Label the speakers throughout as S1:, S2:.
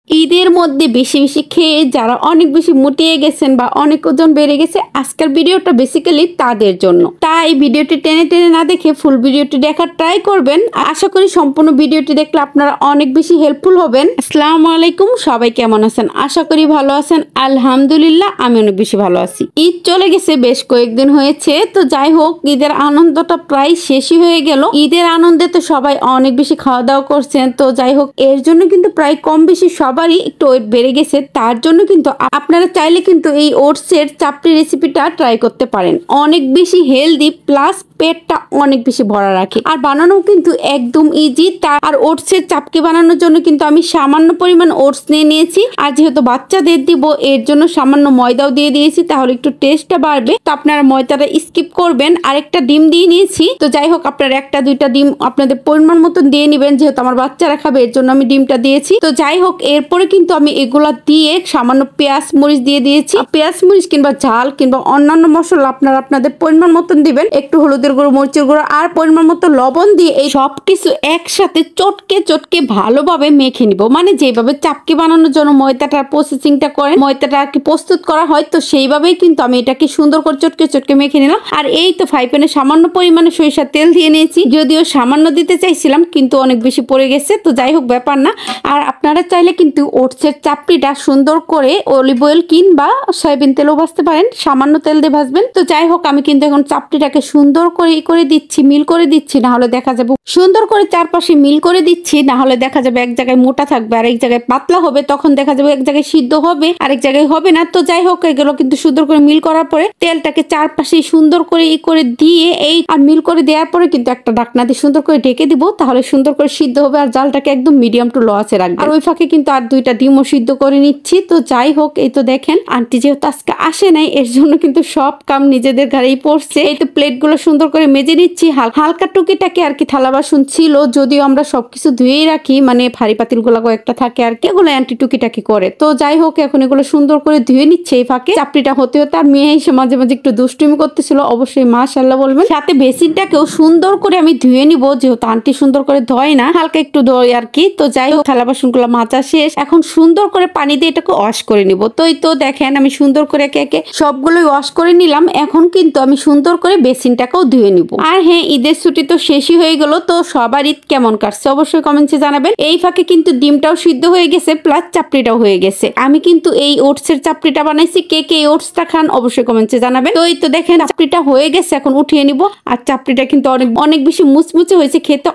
S1: ঈদের মধ্যে বেশি বেশি খেয়ে যারা অনেক বেশি মুটিয়ে গেছেন বা অনেক ওজন বেড়ে গেছে, আজকের ভিডিওটা বেসিক্যালি তাদের জন্য। তাই ভিডিওটি টেনে টেনে না দেখে ফুল ভিডিওটি দেখার ট্রাই করবেন। আশা করি সম্পূর্ণ ভিডিওটি দেখলে আপনারা অনেক বেশি হেল্পফুল হবেন। আসসালামু আলাইকুম, সবাই কেমন আছেন? আশা করি ভালো আছেন। আলহামদুলিল্লাহ, আমি অনেক বেশি ভালো আছি। ঈদ চলে গেছে, বেশ কয়েকদিন হয়েছে। তো যাই হোক, ঈদের আনন্দটা প্রায় শেষই হয়ে গেল। ঈদের আনন্দে তো সবাই অনেক বেশি খাওয়া দাওয়া করছেন। তো যাই হোক, এর জন্য কিন্তু প্রায় কম বেশি সবারই একটু ওয়েট বেড়ে গেছে। তার জন্য কিন্তু আপনারা চাইলে কিন্তু এই ওটসের চাপড়ি রেসিপিটা ট্রাই করতে পারেন। অনেক বেশি হেলদি, প্লাস পেটটা অনেক বেশি ভরা রাখে, আর বানানো কিন্তু একদম ইজি। আর ওটসের চাপকি বানানোর জন্য কিন্তু আমি সামান্য পরিমাণ ওটস নিয়ে নিয়েছি। আর যেহেতু বাচ্চাদের দিব, এর জন্য সামান্য ময়দাও দিয়ে দিয়েছি, তাহলে একটু টেস্টটা বাড়বে। তো আপনারা ময়দাটা স্কিপ করবেন। আরেকটা ডিম দিয়ে নিয়েছি। তো যাই হোক, আপনারা একটা দুইটা ডিম আপনাদের পরিমাণ মতন দিয়ে নিবেন, যেহেতু আমার বাচ্চারা খাবে, এর জন্য আমি ডিমটা দিয়েছি। তো যাই হোক, এরপরে কিন্তু আমি এগুলা দিয়ে সামান্য পেঁয়াজ মরিচ দিয়ে দিয়েছি। পেঁয়াজ মরিচ কিংবা ঝাল কিংবা অন্যান্য মশলা আপনারা আপনাদের পরিমাণ মতন দিবেন। একটু হলুদের গুঁড়ো, মরিচের গুঁড়ো আর পরিমাণ মতো লবণ দিয়ে এই সবকিছু একসাথে চটকে চটকে ভালোভাবে মেখে নিব। মানে যেভাবে চাপকি বানানোর জন্য ময়দাটার প্রসেসিংটা করে, ময়দাটা আর কি প্রস্তুত করা হয়, তো সেইভাবেই কিন্তু আমি এটাকে সুন্দর করে চটকে চটকে মেখে নিলাম। আর এই তো ফ্রাই প্যানে সামান্য পরিমাণে সরিষার তেল দিয়ে নিয়েছি। যদিও সামান্য দিতে চাইছিলাম, কিন্তু অনেক বেশি পড়ে গেছে। তো যাই হোক, ব্যাপার না। আর আপনারা চাইলে কিন্তু ওটসের চাপড়িটা সুন্দর করে অলিভ অয়েল কিংবা সয়াবিন তেলও ভাজতে পারেন। সামান্য তেল দিয়ে ভাজবেন। তো যাই হোক, আমি কিন্তু এখন চাপড়িটাকে সুন্দর করে দিচ্ছি, মিল করে দিচ্ছি, না হলে দেখা যাবে সুন্দর করে চারপাশে মিল করে দিচ্ছি, না হলে দেখা যাবে এক জায়গায় মোটা থাকবে আর এক জায়গায় পাতলা হবে। তখন দেখা যাবে এক জায়গায় সিদ্ধ হবে, আরেক জায়গায় হবে না। তো যাই হোক, এগুলো কিন্তু সুন্দর করে মিল করার পরে তেলটাকে চারপাশে সুন্দর করে দিয়ে এই আর মিল করে দেওয়ার পরে কিন্তু একটা ঢাকনা দিয়ে সুন্দর করে ঢেকে দিব, তাহলে সুন্দর করে সিদ্ধ হবে। আর জালটাকে একদম মিডিয়াম টু লো আছে রাখবেন। আর ওই ফাঁকে কিন্তু আর দুইটা ডিমও সিদ্ধ করে নিচ্ছি। তো যাই হোক, এই তো দেখেন, আন্টি যেহেতু আজকে আসে নাই, এর জন্য কিন্তু সব কাম নিজেদের ঘাড়েই পড়ছে। এই তো প্লেটগুলো সুন্দর করে মেজে নিচ্ছি। হালকা টুকিটাকে আর কি থালা বাসন ছিল, যদিও আমরা সবকিছু ধুয়েই রাখি, মানে ভারী পাতিল গুলা কয়েকটা থাকে আর কি, এগুলো অ্যান্টি টুকিটাকি করে। তো যাই হোক, এখন এগুলো সুন্দর করে ধুয়ে নিচ্ছে। এই ফাঁকে চাপড়িটা হতে হতে আর মেয়ে এসে মাঝে মাঝে একটু দুষ্টুমি করতেছিল, অবশ্যই মাশাআল্লাহ বলবেন। সাথে বেসিনটাকেও সুন্দর করে আমি ধুয়ে নিব, যেহেতু আন্টি সুন্দর করে ধয় না, হালকা একটু ধোয় আর কি। তো যাই হোক, থালা বাসন গুলো মাজা শেষ। এখন সুন্দর করে পানি দিয়ে এটাকে ওয়াশ করে নিব। তো এই তো দেখেন, আমি সুন্দর করে একে একে সবগুলোই ওয়াশ করে নিলাম। এখন কিন্তু আমি সুন্দর করে বেসিনটাকেও ধুয়ে নিব। আর হ্যাঁ, ঈদের ছুটি তো শেষই হয়ে গেল। তো সবার ঈদ কেমন কাটছে অবশ্যই কমেন্টে জানাবেন। এই ফাঁকে কিন্তু ডিমটাও সিদ্ধ হয়ে গেছে, প্লাস চাপড়িটাও হয়ে গেছে। আমি কিন্তু এই ওটসের চাপড়িটা বানাইছি। কে কে এই ওটসটা খান অবশ্যই কমেন্টে জানাবেন। তো এই তো দেখেন, চাপড়িটা হয়ে গেছে, এখন উঠিয়ে নিব। আর চাপড়িটা কিন্তু অনেক বেশি মুচমুচে হয়েছে, খেতে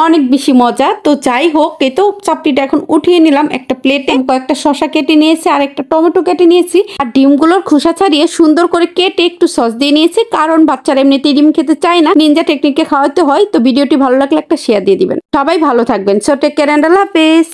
S1: অনেক বেশি মজা। তো যাই হোক, এই তো চাপড়িটা এখন উঠিয়ে নিলাম একটা প্লেটে। কয়েকটা শসা কেটে নিয়েছি, আর একটা টমেটো কেটে নিয়েছি। আর ডিমগুলোর খোসা ছাড়িয়ে সুন্দর করে কেটে একটু সস দিয়ে নিয়েছি, কারণ বাচ্চারা এমনিতেই ডিম খেতে চায় না, নিনজা টেকনিকে খাওয়াতে হয়। তো ভিডিওটি ভালো লাগলে একটা শেয়ার দিয়ে দিবেন। সবাই ভালো থাকবেন। সো টেক কেয়ার এন্ড আল্লাহ হাফেজ।